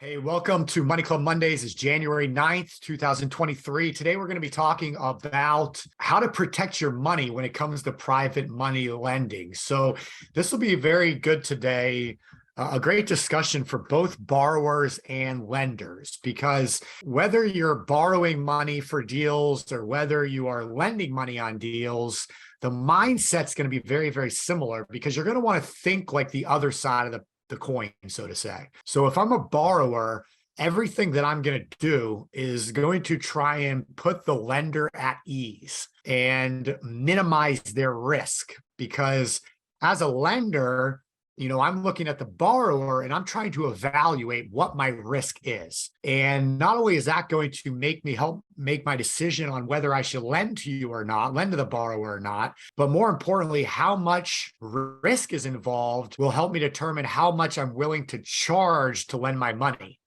Hey, welcome to Money Club Mondays. It's January 9th, 2023. Today, we're going to be talking about how to protect your money when it comes to private money lending. So this will be very good today. A great discussion for both borrowers and lenders, because whether you're borrowing money for deals or whether you are lending money on deals, the mindset's going to be very, very similar, because you're going to want to think like the other side of the coin, so to say. So if I'm a borrower, everything that I'm going to do is going to try and put the lender at ease and minimize their risk, because as a lender, I'm looking at the borrower and I'm trying to evaluate what my risk is. And not only is that going to help make my decision on whether I should lend to you or not, lend to the borrower or not, but more importantly, how much risk is involved will help me determine how much I'm willing to charge to lend my money.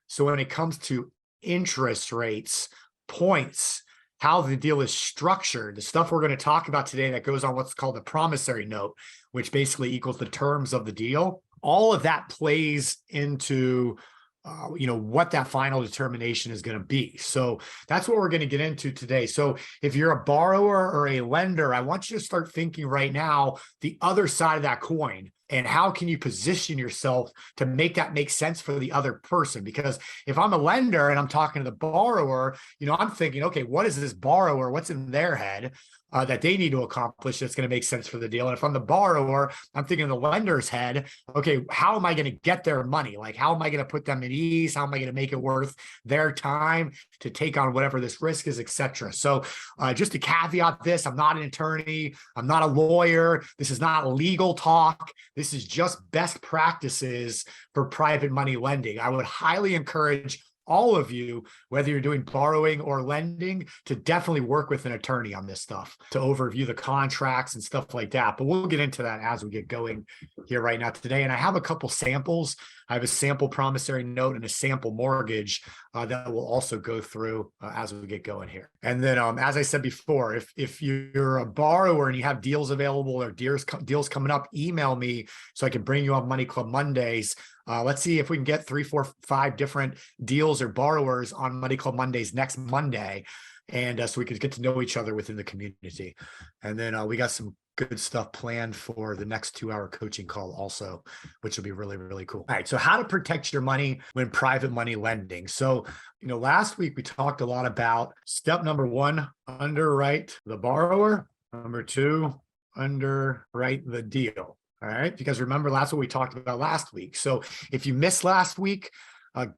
So when it comes to interest rates, points, how the deal is structured, the stuff we're going to talk about today that goes on what's called the promissory note, which basically equals the terms of the deal. All of that plays into what that final determination is going to be. So that's what we're going to get into today. So if you're a borrower or a lender, I want you to start thinking right now the other side of that coin, and how can you position yourself to make that make sense for the other person? Because if I'm a lender and I'm talking to the borrower, I'm thinking, okay, what is this borrower? What's in their head that they need to accomplish that's going to make sense for the deal? And if I'm the borrower, I'm thinking in the lender's head, okay, how am I going to get their money? Like, how am I going to put them at ease? How am I going to make it worth their time to take on whatever this risk is, et cetera? So just to caveat this, I'm not an attorney. I'm not a lawyer. This is not legal talk. This is just best practices for private money lending. I would highly encourage all of you, whether you're doing borrowing or lending, to definitely work with an attorney on this stuff to overview the contracts and stuff like that. But we'll get into that as we get going here right now today. And I have a couple samples. I have a sample promissory note and a sample mortgage that we'll also go through as we get going here. And then, as I said before, if you're a borrower and you have deals available or deals coming up, email me so I can bring you on Money Club Mondays. Let's see if we can get 3, 4, 5 different deals or borrowers on Money Club Mondays next Monday. And so we could get to know each other within the community. And then we got some good stuff planned for the next 2-hour coaching call also, which will be really, really cool. All right. So how to protect your money when private money lending. So, last week we talked a lot about step number 1, underwrite the borrower. Number 2, underwrite the deal. All right. Because remember, that's what we talked about last week. So if you missed last week,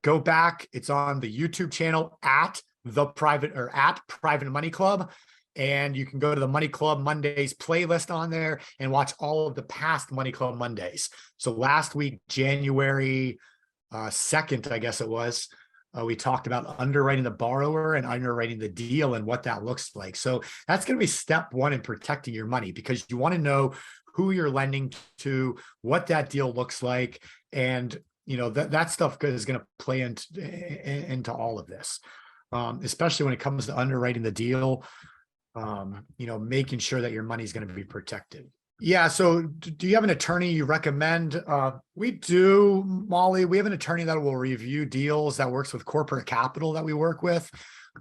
go back. It's on the YouTube channel at Private Money Club. And you can go to the Money Club Mondays playlist on there and watch all of the past Money Club Mondays. So last week, January 2nd, I guess it was, we talked about underwriting the borrower and underwriting the deal and what that looks like. So that's going to be step 1 in protecting your money, because you want to know who you're lending to, what that deal looks like. And, that stuff is going to play into all of this, especially when it comes to underwriting the deal, making sure that your money is going to be protected. Yeah. So do you have an attorney you recommend? We do, Molly. We have an attorney that will review deals that works with corporate capital that we work with.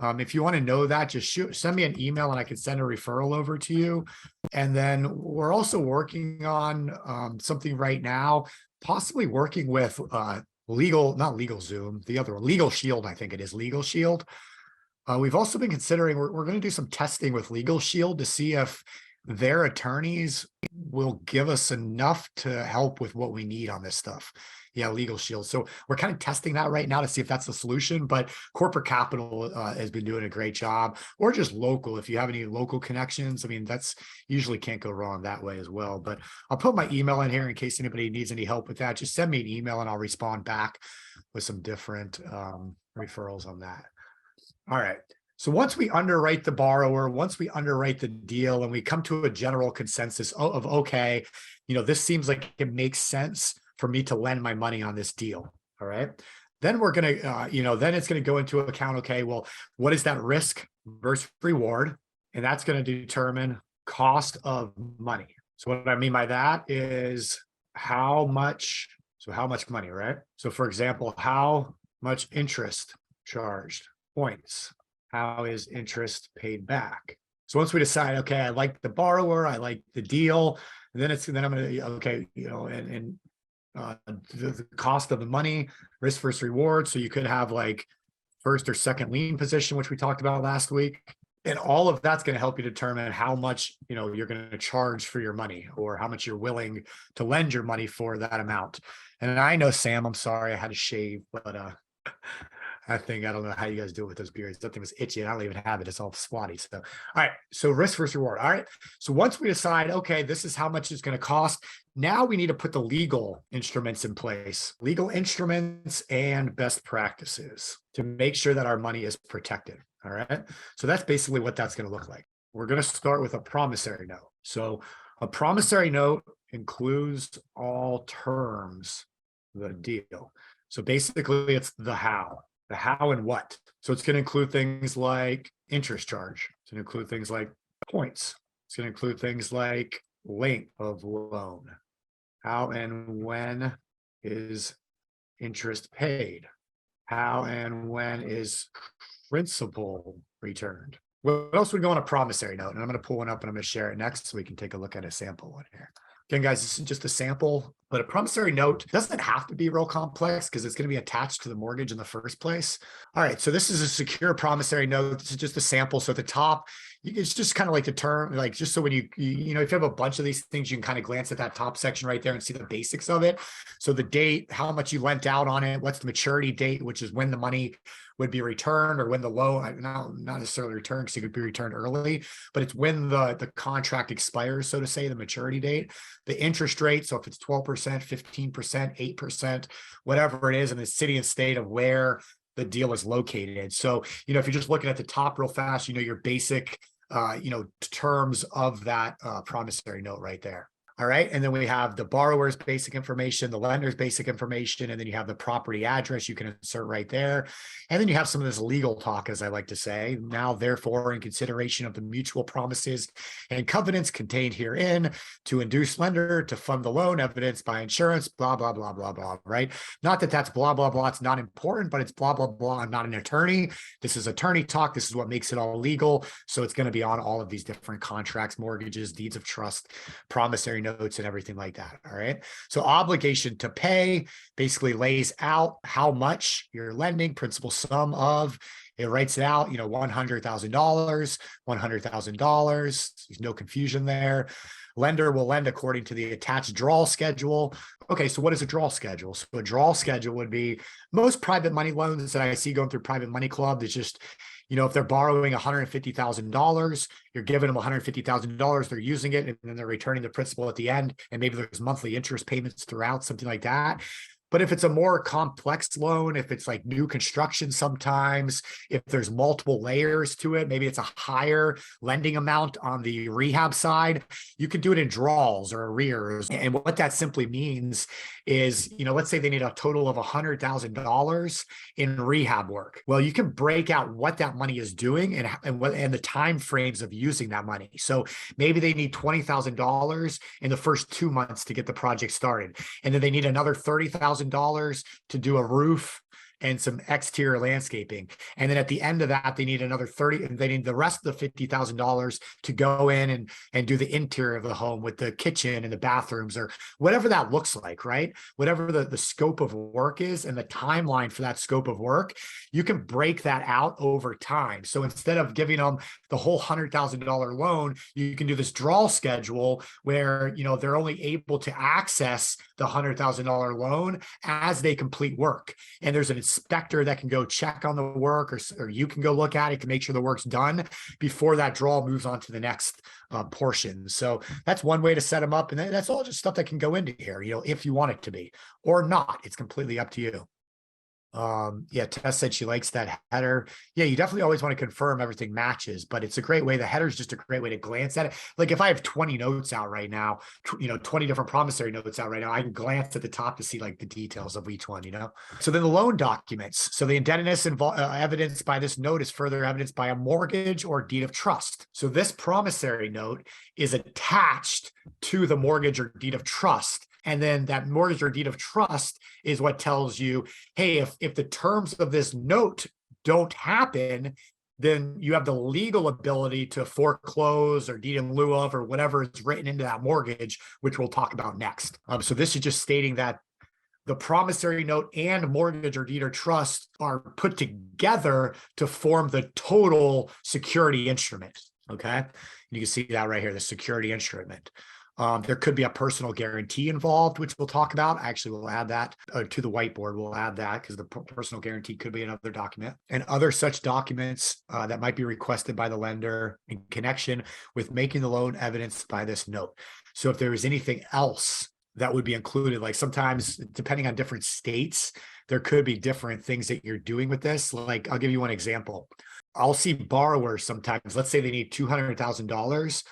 If you want to know that, just send me an email and I can send a referral over to you. And then we're also working on something right now, possibly working with not Legal Zoom, the other one, Legal Shield, I think it is, Legal Shield. We've also been considering, we're going to do some testing with Legal Shield to see if their attorneys will give us enough to help with what we need on this stuff. Yeah, Legal Shield. So we're kind of testing that right now to see if that's the solution. But corporate capital has been doing a great job, or just local. If you have any local connections, I mean, that's usually can't go wrong that way as well. But I'll put my email in here in case anybody needs any help with that. Just send me an email and I'll respond back with some different referrals on that. All right. So once we underwrite the borrower, once we underwrite the deal, and we come to a general consensus of, okay, this seems like it makes sense for me to lend my money on this deal. All right. Then we're going to, then it's going to go into account, okay, well, what is that risk versus reward? And that's going to determine cost of money. So what I mean by that is how much money, right? So for example, how much interest charged? Points. How is interest paid back? So once we decide, okay, I like the borrower, I like the deal, then I'm going to, okay, the cost of the money, risk versus reward. So you could have like first or second lien position, which we talked about last week. And all of that's going to help you determine how much, you're going to charge for your money or how much you're willing to lend your money for that amount. And I know, Sam, I'm sorry, I had to shave, but I don't know how you guys do it with those beards. That thing was itchy and I don't even have it. It's all swatty. So, all right. So risk versus reward. All right. So once we decide, okay, this is how much it's going to cost. Now we need to put the legal instruments in place, legal instruments and best practices to make sure that our money is protected. All right. So that's basically what that's going to look like. We're going to start with a promissory note. So a promissory note includes all terms of the deal. So basically it's the how and what. So it's going to include things like interest charge. It's going to include things like points. It's going to include things like length of loan. How and when is interest paid? How and when is principal returned? What else would go on a promissory note? And I'm going to pull one up and I'm going to share it next so we can take a look at a sample one here. Again, guys, this is just a sample, but a promissory note doesn't have to be real complex because it's going to be attached to the mortgage in the first place. All right, so this is a secure promissory note. This is just a sample. So at the top, it's just kind of like the term, like just so when if you have a bunch of these things, you can kind of glance at that top section right there and see the basics of it. So the date, how much you lent out on it, what's the maturity date, which is when the money would be returned or when the loan, not necessarily returned because it could be returned early, but it's when the contract expires, so to say, the maturity date, the interest rate. So if it's 12%, 15%, 8%, whatever it is, in the city and state of where the deal is located. So, if you're just looking at the top real fast, your basic, terms of that promissory note right there. All right. And then we have the borrower's basic information, the lender's basic information, and then you have the property address you can insert right there. And then you have some of this legal talk, as I like to say. Now, therefore, in consideration of the mutual promises and covenants contained herein to induce lender to fund the loan, evidenced by insurance, blah, blah, blah, blah, blah, right? Not that that's blah, blah, blah. It's not important, but it's blah, blah, blah. I'm not an attorney. This is attorney talk. This is what makes it all legal. So it's going to be on all of these different contracts, mortgages, deeds of trust, promissory notes and everything like that. All right. So obligation to pay basically lays out how much you're lending, principal sum of. It writes it out, $100,000, $100,000. There's no confusion there. Lender will lend according to the attached draw schedule. Okay, so what is a draw schedule? So a draw schedule would be most private money loans that I see going through Private Money Club. It's just, if they're borrowing $150,000, you're giving them $150,000, they're using it, and then they're returning the principal at the end, and maybe there's monthly interest payments throughout, something like that. But if it's a more complex loan, if it's like new construction sometimes, if there's multiple layers to it, maybe it's a higher lending amount on the rehab side, you can do it in draws or arrears. And what that simply means is, let's say they need a total of $100,000 in rehab work. Well, you can break out what that money is doing and the time frames of using that money. So maybe they need $20,000 in the first 2 months to get the project started. And then they need another $30,000 to do a roof and some exterior landscaping. And then at the end of that, they need another 30, and they need the rest of the $50,000 to go in and do the interior of the home with the kitchen and the bathrooms or whatever that looks like, right? Whatever the scope of work is and the timeline for that scope of work, you can break that out over time. So instead of giving them the whole $100,000 loan, you can do this draw schedule where, they're only able to access the $100,000 loan as they complete work. And there's an inspector that can go check on the work, or you can go look at it to make sure the work's done before that draw moves on to the next portion. So that's one way to set them up. And that's all just stuff that can go into here, if you want it to be or not. It's completely up to you. Tess said she likes that header. Yeah, you definitely always want to confirm everything matches, but it's a great way. The header is just a great way to glance at it. Like if I have 20 notes out right now, 20 different promissory notes out right now, I can glance at the top to see like the details of each one, So then the loan documents. So the indebtedness evidenced by this note is further evidenced by a mortgage or deed of trust. So this promissory note is attached to the mortgage or deed of trust And then that mortgage or deed of trust is what tells you, hey, if the terms of this note don't happen, then you have the legal ability to foreclose or deed in lieu of, or whatever is written into that mortgage, which we'll talk about next. So this is just stating that the promissory note and mortgage or deed or trust are put together to form the total security instrument. Okay. You can see that right here, the security instrument. There could be a personal guarantee involved, which we'll talk about. Actually, we'll add that to the whiteboard. We'll add that because the personal guarantee could be another document, and other such documents that might be requested by the lender in connection with making the loan evidenced by this note. So if there is anything else that would be included, like sometimes depending on different states, there could be different things that you're doing with this. Like I'll give you one example. I'll see borrowers sometimes, let's say they need $200,000.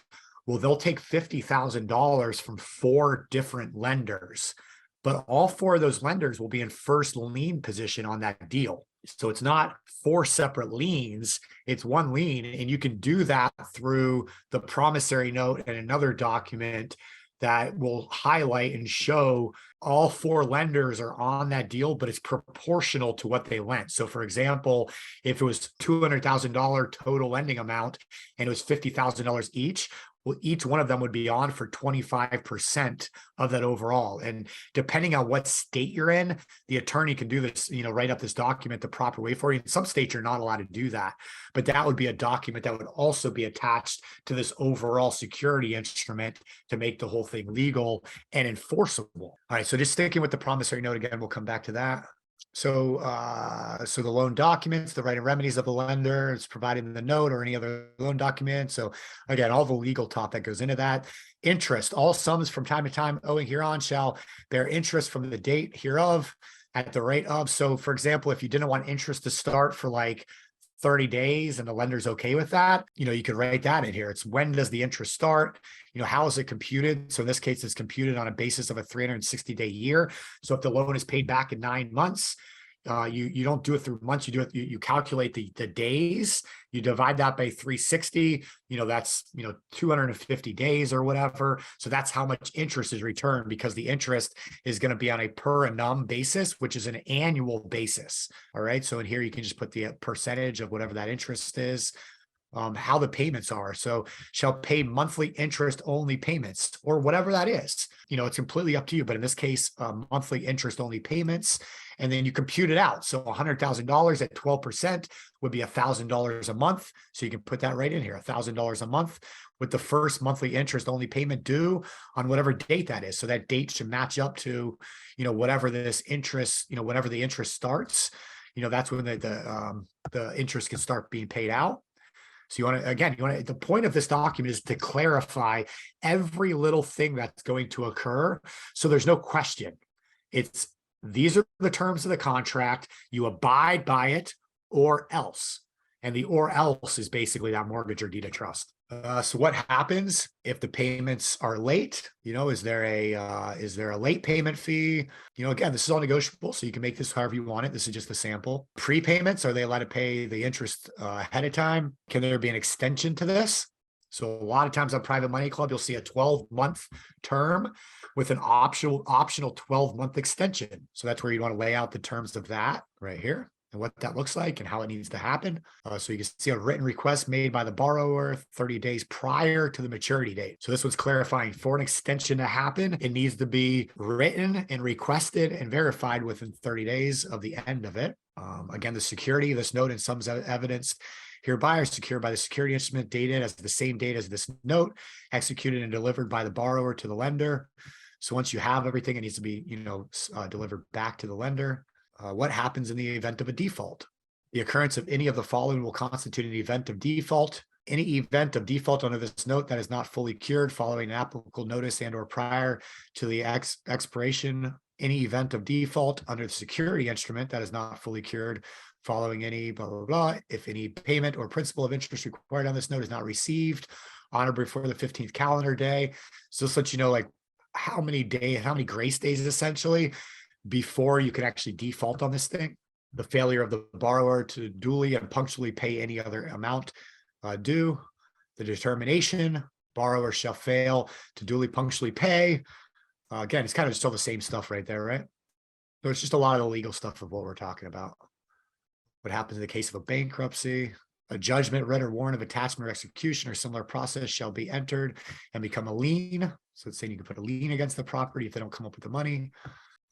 Well, they'll take $50,000 from 4 different lenders, but all 4 of those lenders will be in first lien position on that deal. So it's not 4 separate liens, it's one lien. And you can do that through the promissory note and another document that will highlight and show all 4 lenders are on that deal, but it's proportional to what they lent. So for example, if it was $200,000 total lending amount and it was $50,000 each, well, each one of them would be on for 25% of that overall. And depending on what state you're in, the attorney can do this, write up this document the proper way for you. In some states, you're not allowed to do that, but that would be a document that would also be attached to this overall security instrument to make the whole thing legal and enforceable. All right, so just sticking with the promissory note again, we'll come back to that. So the loan documents, the right and remedies of the lender is provided in the note or any other loan document. So again, all the legal talk that goes into that. Interest, all sums from time to time owing hereon shall bear interest from the date hereof at the rate of. So for example, if you didn't want interest to start for like 30 days and the lender's okay with that, you could write that in here. It's when does the interest start? How is it computed? So in this case, it's computed on a basis of a 360-day year. So if the loan is paid back in 9 months, you don't do it through months, you calculate the days, you divide that by 360, that's 250 days or whatever. So that's how much interest is returned, because the interest is going to be on a per annum basis, which is an annual basis. All right, so in here you can just put the percentage of whatever that interest is. How the payments are. So shall pay monthly interest only payments, or whatever that is. It's completely up to you. But in this case, monthly interest only payments, and then you compute it out. So $100,000 at 12% would be $1,000 a month. So you can put that right in here, $1,000 a month, with the first monthly interest only payment due on whatever date that is. So that date should match up to, whatever this interest, whenever the interest starts. That's when the interest can start being paid out. So the point of this document is to clarify every little thing that's going to occur. So there's no question. These are the terms of the contract. You abide by it or else. And the or else is basically that mortgage or deed of trust. So what happens if the payments are late? Is there a late payment fee? Again, this is all negotiable, so you can make this however you want it. This is just a sample. Prepayments, are they allowed to pay the interest ahead of time? Can there be an extension to this? So a lot of times on Private Money Club, you'll see a 12-month term with an optional 12-month extension. So that's where you want to lay out the terms of that right here, and what that looks like and how it needs to happen. So you can see a written request made by the borrower 30 days prior to the maturity date. So this was clarifying, for an extension to happen, it needs to be written and requested and verified within 30 days of the end of it. Again, the security, this note and sums of evidence hereby are secured by the security instrument dated as the same date as this note, executed and delivered by the borrower to the lender. So once you have everything, it needs to be, delivered back to the lender. What happens in the event of a default? The occurrence of any of the following will constitute an event of default. Any event of default under this note that is not fully cured following an applicable notice and or prior to the expiration. Any event of default under the security instrument that is not fully cured following any blah, blah, blah. If any payment or principal of interest required on this note is not received on or before the 15th calendar day. So this lets you know like how many grace days essentially before you can actually default on this thing. The failure of the borrower to duly and punctually pay any other amount due. The determination, borrower shall fail to duly punctually pay Again, it's kind of still the same stuff right there, right? So it's just a lot of the legal stuff of what we're talking about. What happens in the case of a bankruptcy? A judgment, writ, or warrant of attachment or execution or similar process shall be entered and become a lien. So it's saying you can put a lien against the property if they don't come up with the money.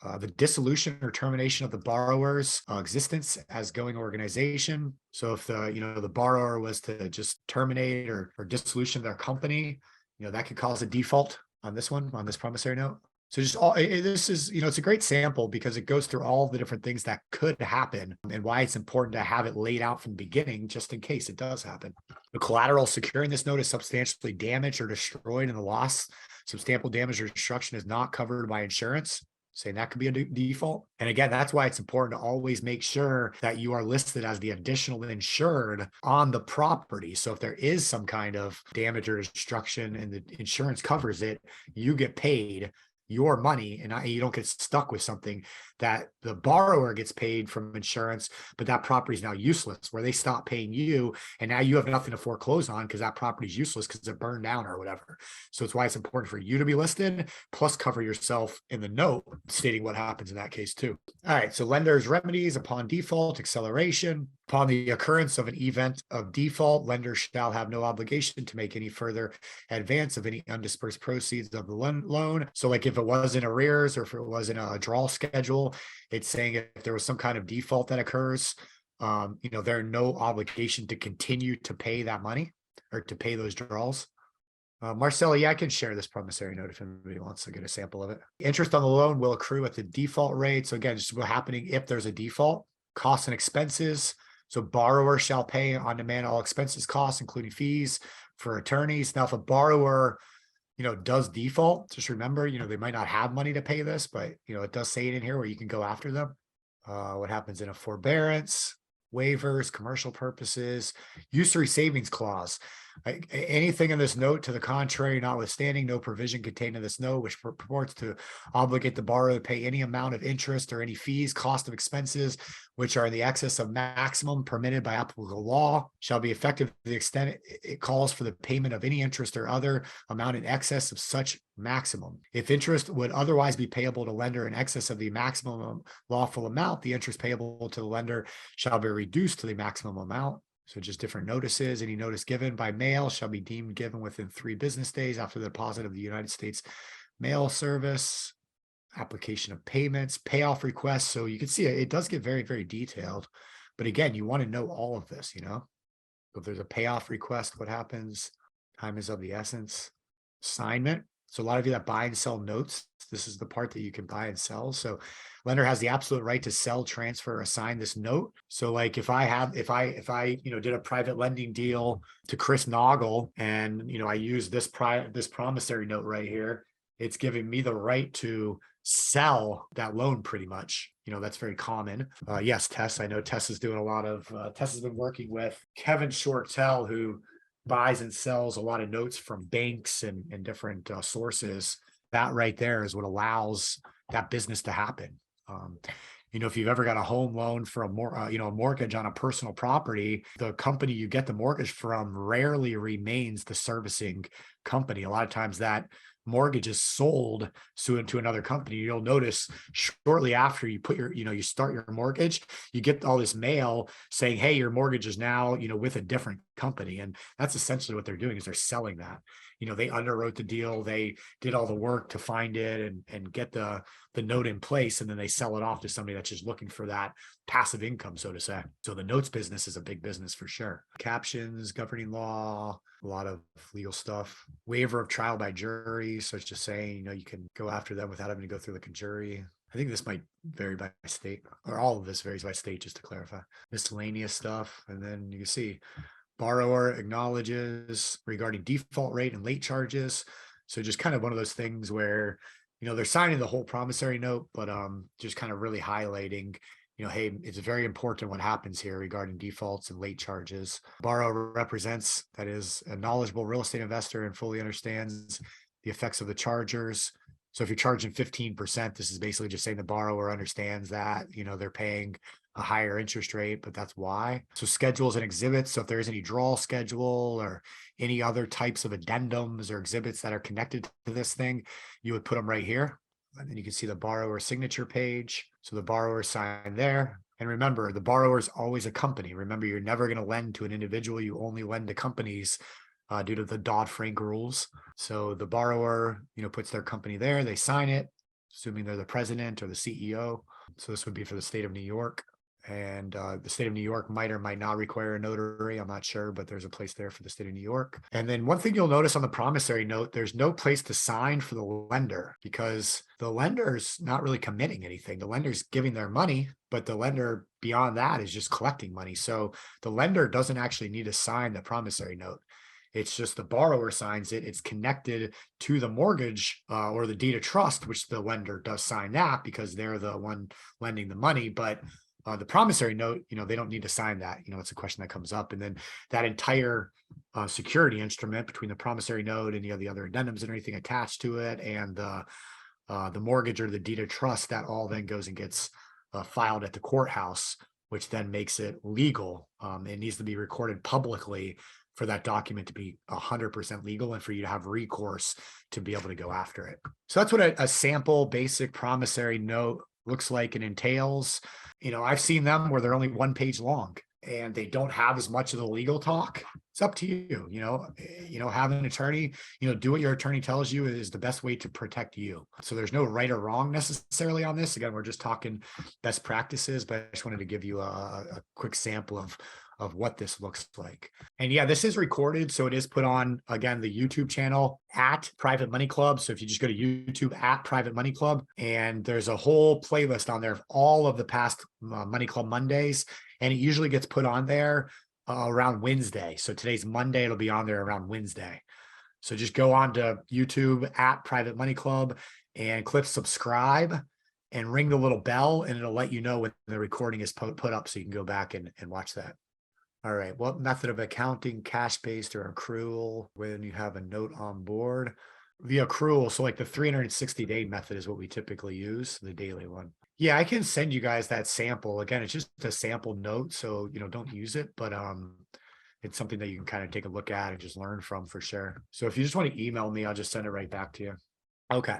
The dissolution or termination of the borrower's existence as going organization. So if the borrower was to just terminate or dissolution of their company, that could cause a default on this promissory note. So just this is, it's a great sample because it goes through all the different things that could happen and why it's important to have it laid out from the beginning, just in case it does happen. The collateral securing this note is substantially damaged or destroyed in the loss. Substantial damage or destruction is not covered by insurance, saying that could be a default. And again, that's why it's important to always make sure that you are listed as the additional insured on the property. So if there is some kind of damage or destruction and the insurance covers it, you get paid your money and you don't get stuck with something that the borrower gets paid from insurance, but that property is now useless, where they stop paying you and now you have nothing to foreclose on because that property is useless because it burned down or whatever. So it's why it's important for you to be listed, plus cover yourself in the note stating what happens in that case too. All right, so lender's remedies upon default, acceleration. Upon the occurrence of an event of default, lender shall have no obligation to make any further advance of any undispersed proceeds of the loan. So like if it was in arrears or if it was in a draw schedule, it's saying if there was some kind of default that occurs, there are no obligation to continue to pay that money or to pay those draws. Marcella, yeah, I can share this promissory note if anybody wants to get a sample of it. Interest on the loan will accrue at the default rate. So again, just what's happening if there's a default. Costs and expenses. So borrower shall pay on demand all expenses, costs, including fees for attorneys. Now, if a borrower, does default, just remember, they might not have money to pay this, but, it does say it in here where you can go after them. What happens in a forbearance, waivers, commercial purposes, usury savings clause. Anything in this note to the contrary, notwithstanding, no provision contained in this note which purports to obligate the borrower to pay any amount of interest or any fees, cost of expenses, which are in the excess of maximum permitted by applicable law, shall be effective to the extent it calls for the payment of any interest or other amount in excess of such maximum. If interest would otherwise be payable to lender in excess of the maximum lawful amount, the interest payable to the lender shall be reduced to the maximum amount. So just different notices. Any notice given by mail shall be deemed given within 3 business days after the deposit of the United States mail service. Application of payments, payoff requests. So you can see it does get very, very detailed. But again, you want to know all of this, If there's a payoff request, what happens? Time is of the essence. Assignment. So a lot of you that buy and sell notes, this is the part that you can buy and sell. So lender has the absolute right to sell, transfer, assign this note. So like if I did a private lending deal to Chris Noggle and, I use this promissory note right here, it's giving me the right to sell that loan pretty much. That's very common. Yes, Tess, I know Tess is doing a lot of, Tess has been working with Kevin Shortell, who buys and sells a lot of notes from banks and different sources. That right there is what allows that business to happen. If you've ever got a home loan for a mortgage on a personal property, the company you get the mortgage from rarely remains the servicing company. A lot of times that mortgage is sold to another company. You'll notice shortly after you put you start your mortgage, you get all this mail saying, hey, your mortgage is now, with a different company. And that's essentially what they're doing, is they're selling that. They underwrote the deal, they did all the work to find it and get the note in place, and then they sell it off to somebody that's just looking for that passive income, so to say. So the notes business is a big business for sure. Captions, governing law, a lot of legal stuff. Waiver of trial by jury. So it's just saying, you can go after them without having to go through like a jury. I think this might vary by state, or all of this varies by state, just to clarify. Miscellaneous stuff. And then you can see borrower acknowledges regarding default rate and late charges. So just kind of one of those things where, they're signing the whole promissory note, but just kind of really highlighting, hey, it's very important what happens here regarding defaults and late charges. Borrower represents, that is, a knowledgeable real estate investor and fully understands the effects of the chargers. So if you're charging 15%, this is basically just saying the borrower understands that, they're paying a higher interest rate, but that's why. So schedules and exhibits. So if there's any draw schedule or any other types of addendums or exhibits that are connected to this thing, you would put them right here. And then you can see the borrower signature page. So the borrower signed there. And remember, the borrower is always a company. Remember, you're never going to lend to an individual. You only lend to companies due to the Dodd-Frank rules. So the borrower, puts their company there. They sign it, assuming they're the president or the CEO. So this would be for the state of New York. And the state of New York might or might not require a notary. I'm not sure, but there's a place there for the state of New York. And then one thing you'll notice on the promissory note, there's no place to sign for the lender because the lender's not really committing anything. The lender's giving their money, but the lender beyond that is just collecting money. So the lender doesn't actually need to sign the promissory note. It's just the borrower signs it. It's connected to the mortgage or the deed of trust, which the lender does sign that because they're the one lending the money. But the promissory note, they don't need to sign that. It's a question that comes up. And then that entire security instrument between the promissory note and the other addendums and everything attached to it and the mortgage or the deed of trust, that all then goes and gets filed at the courthouse, which then makes it legal. It needs to be recorded publicly for that document to be 100% legal and for you to have recourse to be able to go after it. So that's what a sample basic promissory note looks like and entails. I've seen them where they're only 1 page long and they don't have as much of the legal talk. It's up to you, have an attorney, do what your attorney tells you is the best way to protect you. So there's no right or wrong necessarily on this. Again, we're just talking best practices, but I just wanted to give you a quick sample of what this looks like. And yeah, this is recorded. So it is put on, again, the YouTube channel at Private Money Club. So if you just go to YouTube at Private Money Club, and there's a whole playlist on there of all of the past Money Club Mondays. And it usually gets put on there around Wednesday. So today's Monday, it'll be on there around Wednesday. So just go on to YouTube at Private Money Club and click subscribe and ring the little bell, and it'll let you know when the recording is put up so you can go back and watch that. All right, what method of accounting, cash-based or accrual when you have a note on board? The accrual, so like the 360-day method is what we typically use, the daily one. Yeah, I can send you guys that sample. Again, it's just a sample note, so don't use it, but it's something that you can kind of take a look at and just learn from for sure. So if you just want to email me, I'll just send it right back to you. Okay.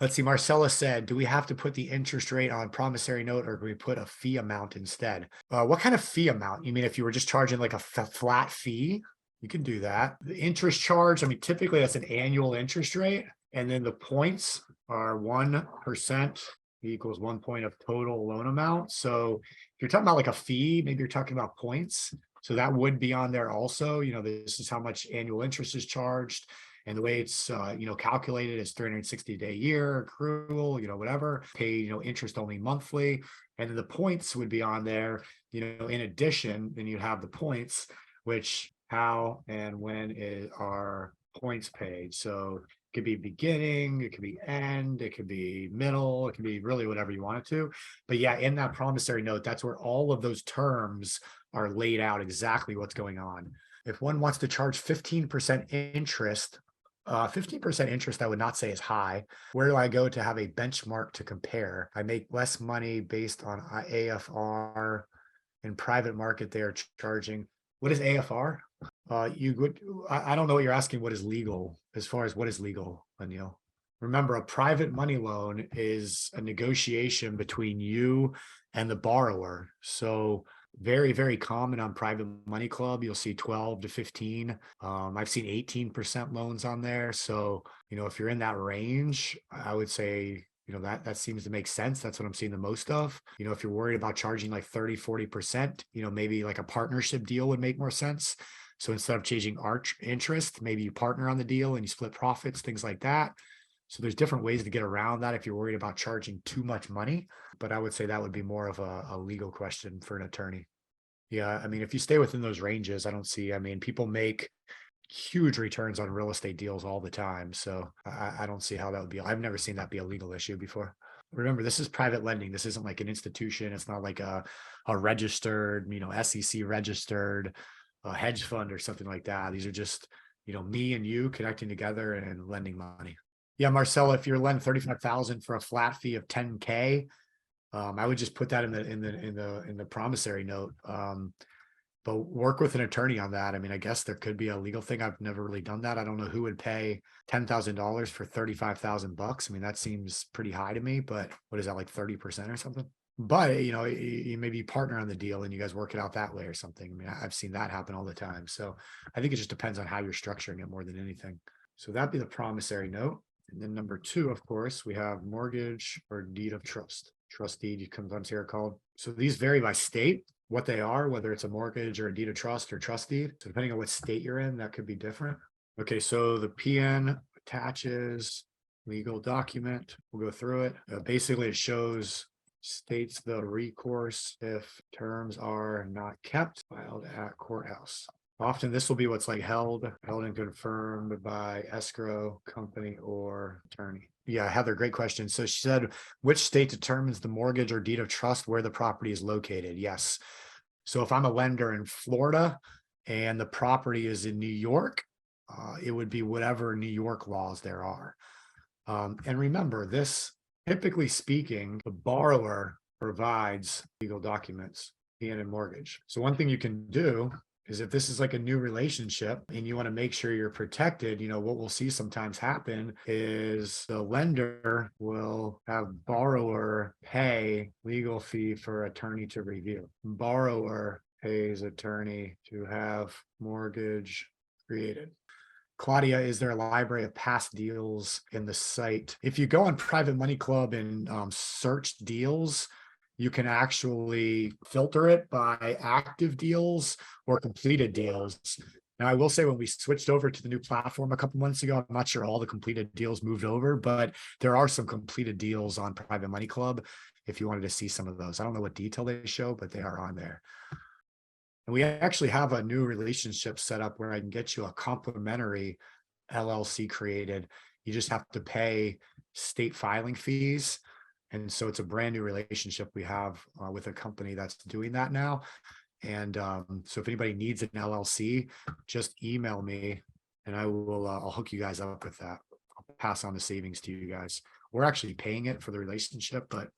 Let's see. Marcella said, do we have to put the interest rate on promissory note or can we put a fee amount instead? What kind of fee amount? You mean if you were just charging like a flat fee? You can do that. The interest charge, typically that's an annual interest rate. And then the points are 1% equals 1 point of total loan amount. So if you're talking about like a fee, maybe you're talking about points. So that would be on there also. This is how much annual interest is charged. And the way it's, calculated is 360-day year accrual, whatever, pay, interest only monthly. And then the points would be on there, in addition, then you have the points, which how and when are points paid. So it could be beginning, it could be end, it could be middle, it can be really whatever you want it to. But yeah, in that promissory note, that's where all of those terms are laid out exactly what's going on. If one wants to charge 15% interest, 15% interest, I would not say is high. Where do I go to have a benchmark to compare? I make less money based on AFR. In private market, they are charging. What is AFR? I don't know what you're asking. What is legal as far as what is legal, Anil? Remember, a private money loan is a negotiation between you and the borrower. So very, very common on Private Money Club. You'll see 12 to 15. I've seen 18% loans on there. So, if you're in that range, I would say, that seems to make sense. That's what I'm seeing the most of. If you're worried about charging like 30, 40%, maybe like a partnership deal would make more sense. So instead of changing arch interest, maybe you partner on the deal and you split profits, things like that. So there's different ways to get around that if you're worried about charging too much money. But I would say that would be more of a legal question for an attorney. Yeah, if you stay within those ranges, I don't see, people make huge returns on real estate deals all the time. So I don't see how that would be. I've never seen that be a legal issue before. Remember, this is private lending. This isn't like an institution. It's not like a registered, SEC registered hedge fund or something like that. These are just, me and you connecting together and lending money. Yeah, Marcella, if you're lending 35,000 for a flat fee of 10K, I would just put that in the promissory note. but work with an attorney on that. I mean, I guess there could be a legal thing. I've never really done that. I don't know who would pay $10,000 for 35,000 bucks. I mean, that seems pretty high to me, but what is that, like 30% or something? But you maybe partner on the deal and you guys work it out that way or something. I mean, I've seen that happen all the time. So I think it just depends on how you're structuring it more than anything. So that'd be the promissory note. And then number two, of course, we have mortgage or deed of trust. Trust deed, sometimes here called. So these vary by state, what they are, whether it's a mortgage or a deed of trust or trust deed. So depending on what state you're in, that could be different. Okay, so the PN attaches legal document. We'll go through it. Basically, it states the recourse if terms are not kept, filed at courthouse. Often this will be what's like held and confirmed by escrow company or attorney. Yeah, Heather, great question. So she said, which state determines the mortgage or deed of trust where the property is located? Yes. So if I'm a lender in Florida and the property is in New York, it would be whatever New York laws there are. And remember this, typically speaking, the borrower provides legal documents and a mortgage. So one thing you can do is if this is like a new relationship and you want to make sure you're protected, what we'll see sometimes happen is the lender will have borrower pay legal fee for attorney to review. Borrower pays attorney to have mortgage created. Claudia, is there a library of past deals in the site? If you go on Private Money Club and search deals, you can actually filter it by active deals or completed deals. Now, I will say when we switched over to the new platform a couple months ago, I'm not sure all the completed deals moved over, but there are some completed deals on Private Money Club if you wanted to see some of those. I don't know what detail they show, but they are on there. And we actually have a new relationship set up where I can get you a complimentary LLC created. You just have to pay state filing fees. And so it's a brand new relationship we have with a company that's doing that now. And so if anybody needs an LLC, just email me and I'll hook you guys up with that. I'll pass on the savings to you guys. We're actually paying it for the relationship, but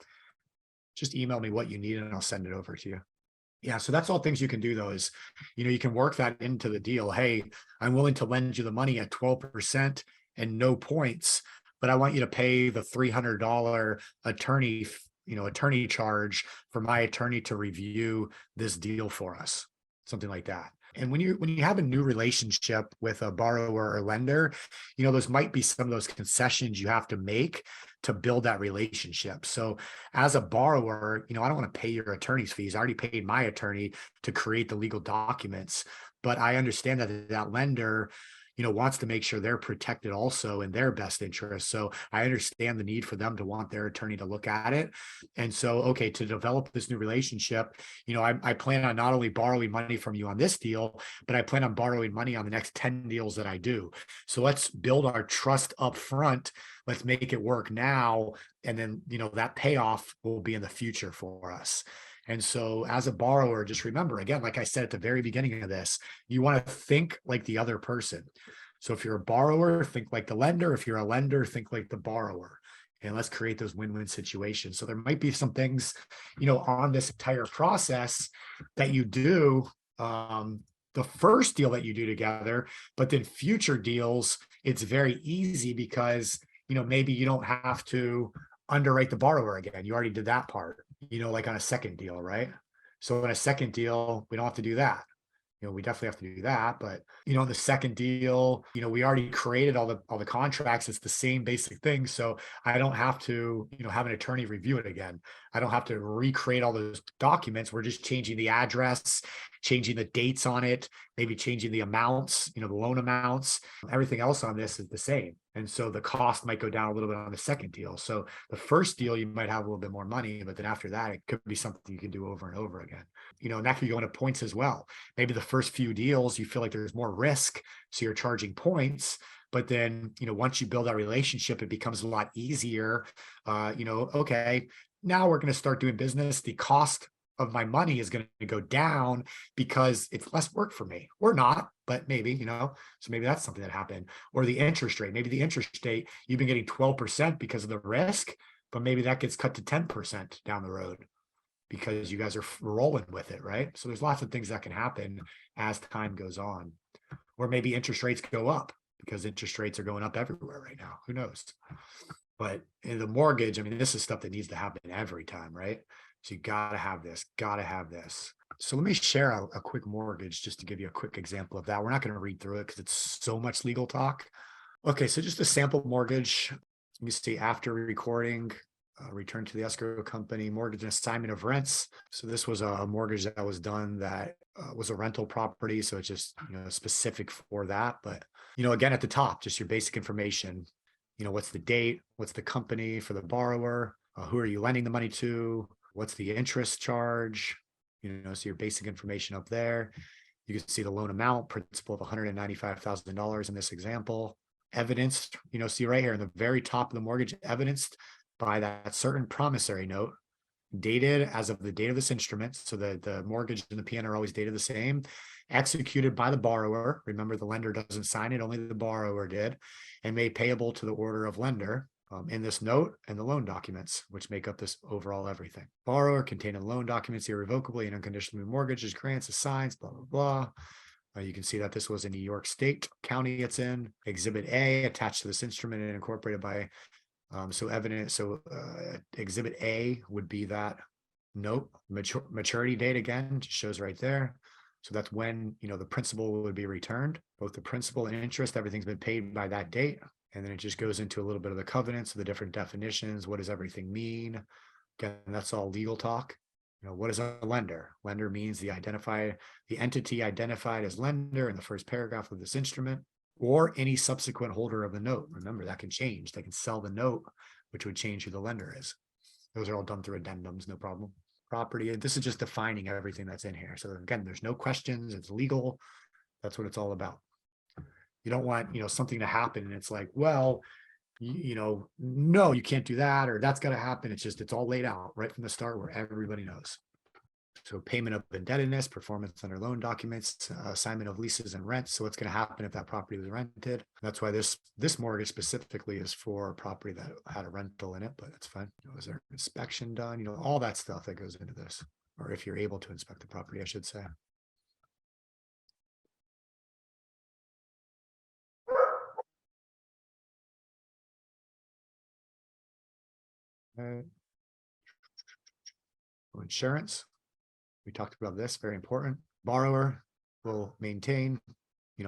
just email me what you need and I'll send it over to you. Yeah, so that's all things you can do though is, you can work that into the deal. Hey, I'm willing to lend you the money at 12% and no points, but I want you to pay the $300 attorney charge for my attorney to review this deal for us, something like that. And when you have a new relationship with a borrower or lender, those might be some of those concessions you have to make to build that relationship. So as a borrower, I don't want to pay your attorney's fees. I already paid my attorney to create the legal documents, but I understand that lender wants to make sure they're protected also in their best interest. So I understand the need for them to want their attorney to look at it. And so, okay, to develop this new relationship, I plan on not only borrowing money from you on this deal, but I plan on borrowing money on the next 10 deals that I do. So let's build our trust up front. Let's make it work now. And then, that payoff will be in the future for us. And so as a borrower, just remember, again, like I said at the very beginning of this, you want to think like the other person. So if you're a borrower, think like the lender. If you're a lender, think like the borrower. And let's create those win-win situations. So there might be some things, on this entire process that you do, the first deal that you do together, but then future deals, it's very easy because, maybe you don't have to underwrite the borrower again. You already did that part, like on a second deal, right? So in a second deal, we don't have to do that. We definitely have to do that, but the second deal, we already created all the contracts. It's the same basic thing. So I don't have to, have an attorney review it again. I don't have to recreate all those documents. We're just changing the address, changing the dates on it, maybe changing the amounts, the loan amounts. Everything else on this is the same. And so the cost might go down a little bit on the second deal. So the first deal, you might have a little bit more money, but then after that, it could be something you can do over and over again. And that could go into points as well. Maybe the first few deals, you feel like there's more risk, so you're charging points. But then, once you build that relationship, it becomes a lot easier. Okay, now we're going to start doing business. The cost of my money is going to go down because it's less work for me, or not, but maybe, so maybe that's something that happened. Or the interest rate, maybe the interest rate, you've been getting 12% because of the risk, but maybe that gets cut to 10% down the road because you guys are rolling with it, right? So there's lots of things that can happen as time goes on. Or maybe interest rates go up because interest rates are going up everywhere right now. Who knows? But in the mortgage, I mean, this is stuff that needs to happen every time, right? So you got to have this, got to have this. So let me share a quick mortgage just to give you a quick example of that. We're not going to read through it because it's so much legal talk. Okay, so just a sample mortgage. Let me see, after recording, return to the escrow company, mortgage and assignment of rents. So this was a mortgage that was done that was a rental property. So it's just, specific for that. But, again, at the top, just your basic information. What's the date? What's the company for the borrower? Who are you lending the money to? What's the interest charge? So your basic information up there. You can see the loan amount, principal of $195,000 in this example. Evidenced, see right here in the very top of the mortgage, evidenced by that certain promissory note, dated as of the date of this instrument. So the mortgage and the PN are always dated the same, executed by the borrower. Remember, the lender doesn't sign it, only the borrower did, and made payable to the order of lender in this note and the loan documents, which make up this overall everything. Borrower contained in loan documents irrevocably and unconditionally mortgages, grants, assigns, blah, blah, blah. You can see that this was in New York State, county it's in. Exhibit A attached to this instrument and incorporated by, Exhibit A would be that note, maturity date again, just shows right there. So that's when, the principal would be returned, both the principal and interest, everything's been paid by that date. And then it just goes into a little bit of the covenants, the different definitions. What does everything mean? Again, that's all legal talk. What is a lender? Lender means the entity identified as lender in the first paragraph of this instrument, or any subsequent holder of the note. Remember, that can change. They can sell the note, which would change who the lender is. Those are all done through addendums, no problem. Property, this is just defining everything that's in here. So again, there's no questions. It's legal. That's what it's all about. You don't want, something to happen and it's like, well, no, you can't do that, or that's got to happen. It's all laid out right from the start where everybody knows. So payment of indebtedness, performance under loan documents, assignment of leases and rents. So what's going to happen if that property was rented? That's why this mortgage specifically is for a property that had a rental in it, but that's fine. Is there inspection done? All that stuff that goes into this, or if you're able to inspect the property, I should say. Insurance. We talked about this, very important. Borrower will maintain,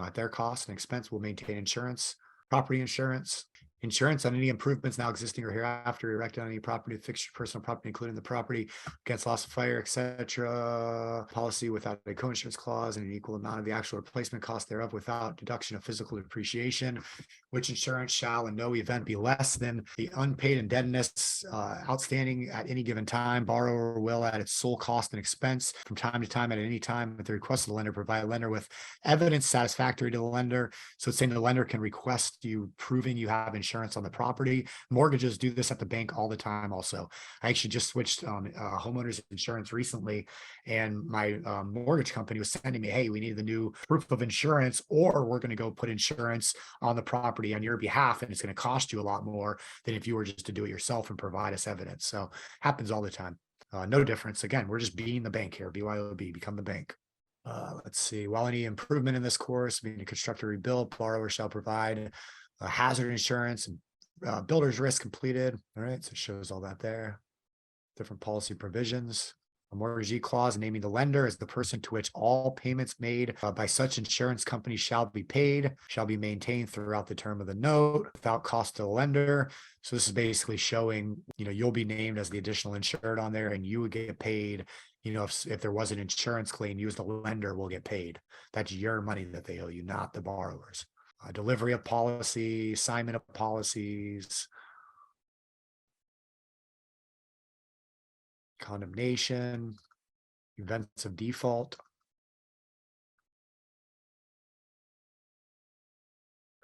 at their cost and expense, will maintain insurance, property insurance, insurance on any improvements now existing or hereafter erected on any property, fixture, personal property, including the property against loss of fire, etc. Policy without a co-insurance clause and an equal amount of the actual replacement cost thereof without deduction of physical depreciation, which insurance shall in no event be less than the unpaid indebtedness outstanding at any given time. Borrower will, at its sole cost and expense, from time to time, at any time, at the request of the lender, provide a lender with evidence satisfactory to the lender. So it's saying the lender can request you proving you have insurance on the property. Mortgages do this at the bank all the time. Also, I actually just switched homeowners insurance recently, and my mortgage company was sending me, hey, we need the new proof of insurance, or we're going to go put insurance on the property on your behalf, and it's going to cost you a lot more than if you were just to do it yourself and provide us evidence. So happens all the time. No difference. Again, we're just being the bank here. BYOB, become the bank. Let's see. While any improvement in this course, being to construct or rebuild, borrower shall provide hazard insurance and builder's risk completed. All right, so it shows all that there. Different policy provisions. A mortgagee clause naming the lender as the person to which all payments made by such insurance company shall be paid, shall be maintained throughout the term of the note without cost to the lender. So this is basically showing, you'll be named as the additional insured on there, and you would get paid. If there was an insurance claim, you as the lender will get paid. That's your money that they owe you, not the borrowers. Delivery of policy, assignment of policies, condemnation, events of default.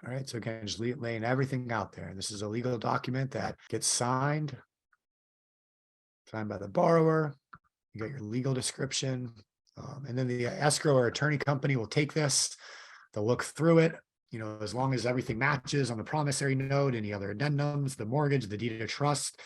All right, so again, just laying everything out there. This is a legal document that gets signed by the borrower. You got your legal description, and then the escrow or attorney company will take this. They'll look through it. As long as everything matches on the promissory note, any other addendums, the mortgage, the deed of trust,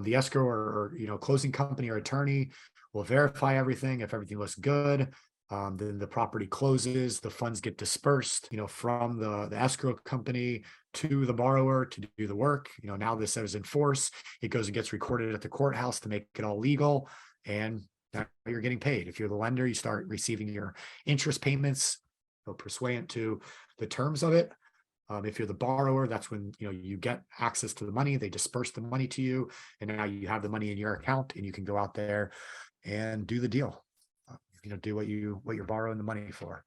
The escrow or closing company or attorney will verify everything. If everything looks good, then the property closes, the funds get dispersed, from the escrow company to the borrower to do the work. Now this is in force. It goes and gets recorded at the courthouse to make it all legal. And now you're getting paid. If you're the lender, you start receiving your interest payments, pursuant to the terms of it. If you're the borrower, that's when you get access to the money. They disperse the money to you, and now you have the money in your account, and you can go out there and do the deal. Do what you're borrowing the money for.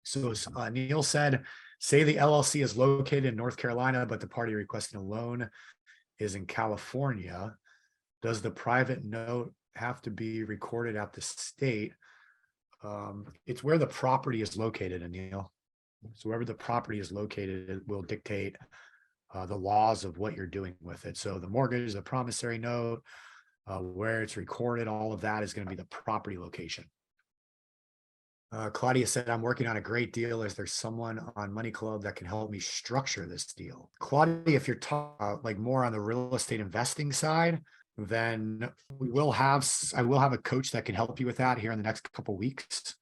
So Neil said, say the LLC is located in North Carolina, but the party requesting a loan is in California. Does the private note have to be recorded at the state? It's where the property is located, Anil. So wherever the property is located, it will dictate the laws of what you're doing with it. So the mortgage, the promissory note, where it's recorded, all of that is going to be the property location. Claudia said, I'm working on a great deal. Is there someone on Money Club that can help me structure this deal? Claudia, if you're like more on the real estate investing side, then I will have a coach that can help you with that here in the next couple of weeks.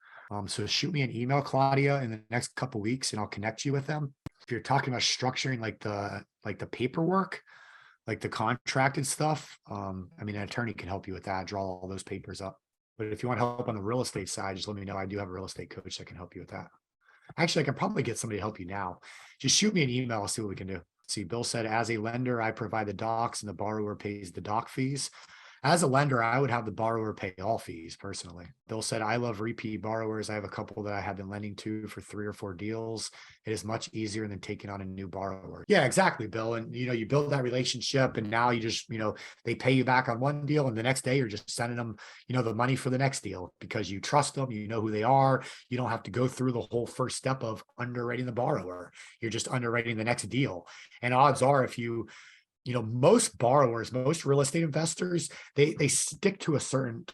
So shoot me an email, Claudia, in the next couple of weeks, and I'll connect you with them. If you're talking about structuring like the paperwork, like the contracted stuff, an attorney can help you with that, draw all those papers up. But if you want help on the real estate side, just let me know. I do have a real estate coach that can help you with that. Actually, I can probably get somebody to help you now. Just shoot me an email. I'll see what we can do. See, Bill said, as a lender, I provide the docs and the borrower pays the doc fees. As a lender, I would have the borrower pay all fees personally. Bill said, I love repeat borrowers. I have a couple that I have been lending to for 3 or 4 deals. It is much easier than taking on a new borrower. Yeah, exactly, Bill. And, you build that relationship and now you just, they pay you back on one deal and the next day you're just sending them, the money for the next deal because you trust them, you know who they are. You don't have to go through the whole first step of underwriting the borrower. You're just underwriting the next deal. And odds are if you most borrowers, most real estate investors, they stick to a certain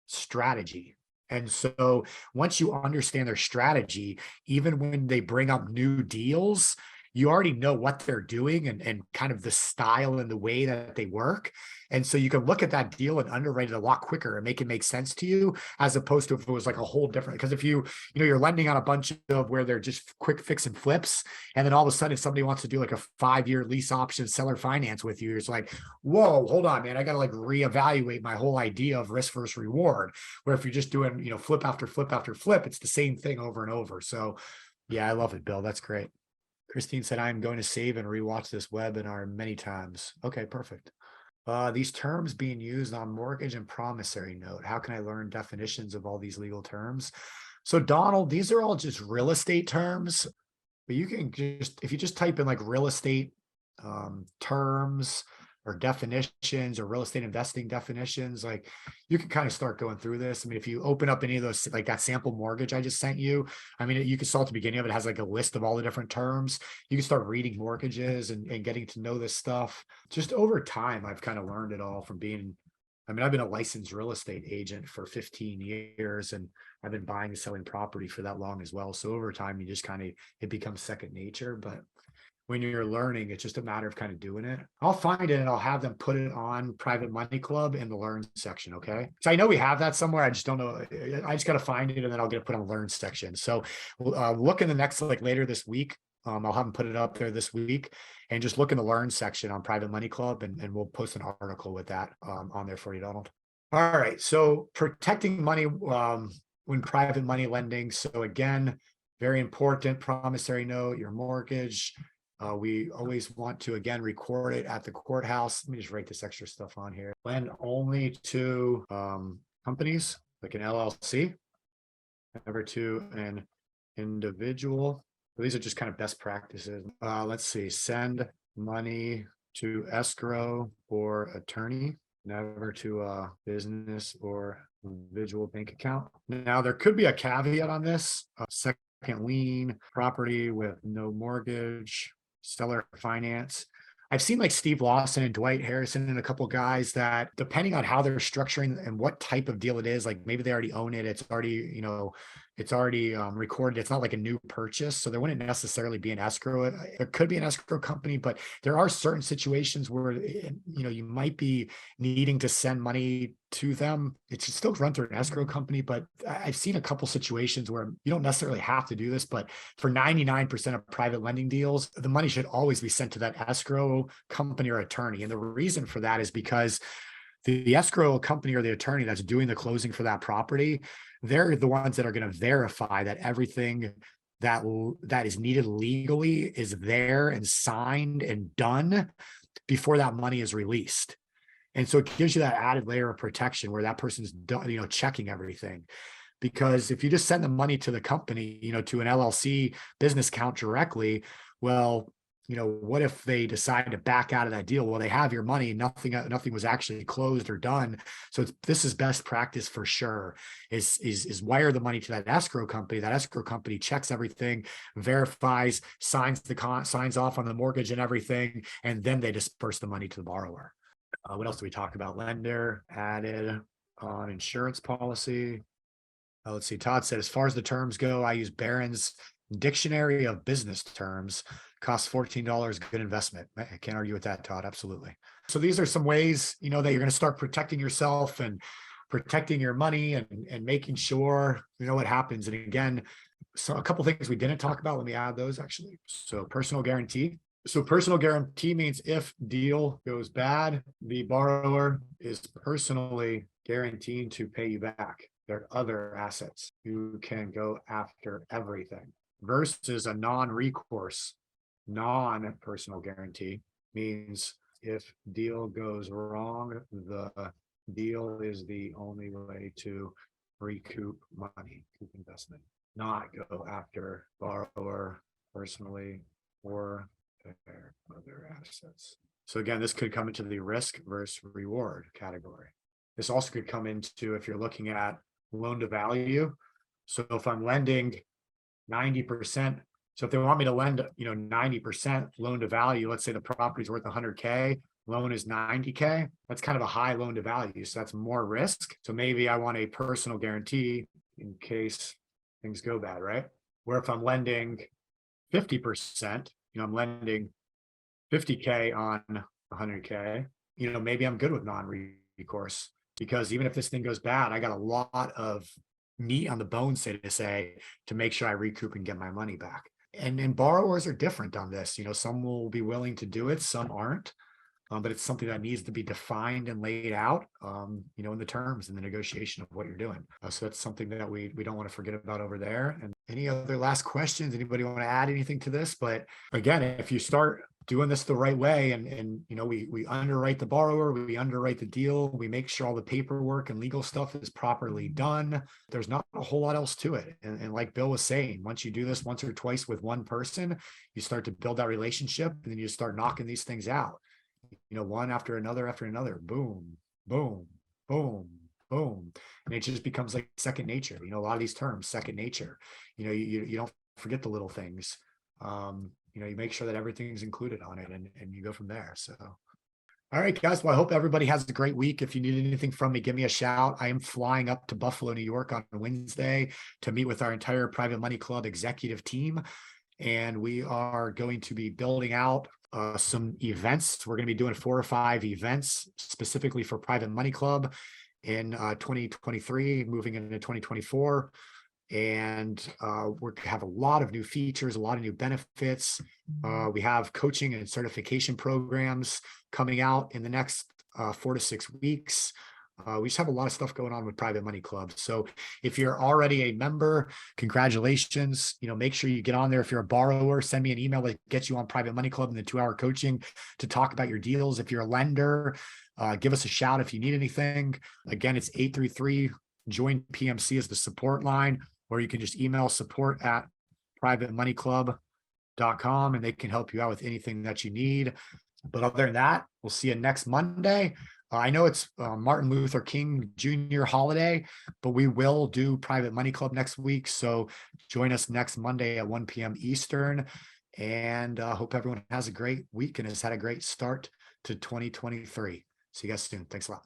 strategy. And so once you understand their strategy, even when they bring up new deals, you already know what they're doing and kind of the style and the way that they work. And so you can look at that deal and underwrite it a lot quicker and make it make sense to you, as opposed to if it was like a whole different, because if you're lending on a bunch of where they're just quick fix and flips, and then all of a sudden somebody wants to do like a 5-year lease option seller finance with you, it's like, whoa, hold on, man, I got to like reevaluate my whole idea of risk versus reward. Where if you're just doing, flip after flip after flip, it's the same thing over and over. So yeah, I love it, Bill. That's great. Christine said, I'm going to save and rewatch this webinar many times. Okay, perfect. These terms being used on mortgage and promissory note. How can I learn definitions of all these legal terms? So Donald, these are all just real estate terms, but you can if you just type in like real estate terms or definitions or real estate investing definitions, like you can kind of start going through this. If you open up any of those, like that sample mortgage I just sent you, you can start at the beginning of it. Has like a list of all the different terms. You can start reading mortgages and getting to know this stuff. Just over time, I've kind of learned it all from being, I've been a licensed real estate agent for 15 years and I've been buying and selling property for that long as well. So over time, you just it becomes second nature. But when you're learning, it's just a matter of kind of doing it. I'll find it and I'll have them put it on Private Money Club in the learn section. Okay. So I know we have that somewhere. I just don't know. I just got to find it and then I'll get it put on the learn section. So look in the next, like later this week. I'll have them put it up there this week and just look in the learn section on Private Money Club and we'll post an article with that on there for you, Donald. All right. So protecting money when private money lending. So again, very important, promissory note, your mortgage. We always want to, again, record it at the courthouse. Let me just write this extra stuff on here. Lend only to companies like an LLC, never to an individual. So these are just kind of best practices. Let's see, send money to escrow or attorney, never to a business or individual bank account. Now, there could be a caveat on this. Second lien property with no mortgage, seller finance. I've seen like Steve Lawson and Dwight Harrison and a couple of guys that, depending on how they're structuring and what type of deal it is, like maybe they already own it, it's already, it's already recorded. It's not like a new purchase. So there wouldn't necessarily be an escrow. There could be an escrow company, but there are certain situations where, you might be needing to send money to them. It should still run through an escrow company, but I've seen a couple situations where you don't necessarily have to do this, but for 99% of private lending deals, the money should always be sent to that escrow company or attorney. And the reason for that is because the escrow company or the attorney that's doing the closing for that property, they're the ones that are going to verify that everything that is needed legally is there and signed and done before that money is released. And so it gives you that added layer of protection where that person's done, checking everything. Because if you just send the money to the company, to an LLC business account directly, well, what if they decide to back out of that deal? Well, they have your money. Nothing was actually closed or done. So this is best practice for sure. Is wire the money to that escrow company. That escrow company checks everything, verifies, signs off on the mortgage and everything, and then they disperse the money to the borrower. What else do we talk about? Lender added on insurance policy. Let's see. Todd said, as far as the terms go, I use Barron's Dictionary of Business Terms. Costs $14. Good investment. I can't argue with that, Todd. Absolutely. So these are some ways, that you're going to start protecting yourself and protecting your money and making sure, what happens. And again, so a couple things we didn't talk about. Let me add those actually. So personal guarantee. So personal guarantee means if deal goes bad, the borrower is personally guaranteed to pay you back their other assets. You can go after everything versus a non-recourse, non-personal guarantee means if deal goes wrong, the deal is the only way to recoup money, recoup investment, not go after borrower personally or their other assets. So again, this could come into the risk versus reward category. This also could come into if you're looking at loan to value. So if I'm lending 90%, so if they want me to lend, 90% loan to value, let's say the property's worth 100K, loan is 90K, that's kind of a high loan to value. So that's more risk. So maybe I want a personal guarantee in case things go bad, right? Where if I'm lending 50%, I'm lending 50K on 100K, maybe I'm good with non-recourse because even if this thing goes bad, I got a lot of meat on the bone, so to say, to make sure I recoup and get my money back. And borrowers are different on this. Some will be willing to do it, some aren't. But it's something that needs to be defined and laid out, in the terms and the negotiation of what you're doing. So that's something that we don't want to forget about over there. And any other last questions? Anybody want to add anything to this? But again, if you start doing this the right way and we underwrite the borrower, we underwrite the deal, we make sure all the paperwork and legal stuff is properly done, there's not a whole lot else to it. And like Bill was saying, once you do this once or twice with one person, you start to build that relationship and then you start knocking these things out. One after another, boom, boom, boom, boom. And it just becomes like second nature. A lot of these terms, second nature, you don't forget the little things. You make sure that everything's included on it and you go from there. So, all right, guys. Well, I hope everybody has a great week. If you need anything from me, give me a shout. I am flying up to Buffalo, New York on Wednesday to meet with our entire Private Money Club executive team. And we are going to be building out some events. We're going to be doing 4 or 5 events specifically for Private Money Club in 2023, moving into 2024. And we have a lot of new features, a lot of new benefits. We have coaching and certification programs coming out in the next 4 to 6 weeks. We just have a lot of stuff going on with Private Money Club. So if you're already a member, congratulations. Make sure you get on there. If you're a borrower, send me an email that gets you on Private Money Club and the 2-hour coaching to talk about your deals. If you're a lender, give us a shout if you need anything. Again, it's 833 join PMC is the support line, or you can just email support@privatemoneyclub.com and they can help you out with anything that you need. But other than that, we'll see you next Monday. I know it's Martin Luther King Jr. holiday, but we will do Private Money Club next week. So join us next Monday at 1 p.m. Eastern. And hope everyone has a great week and has had a great start to 2023. See you guys soon. Thanks a lot.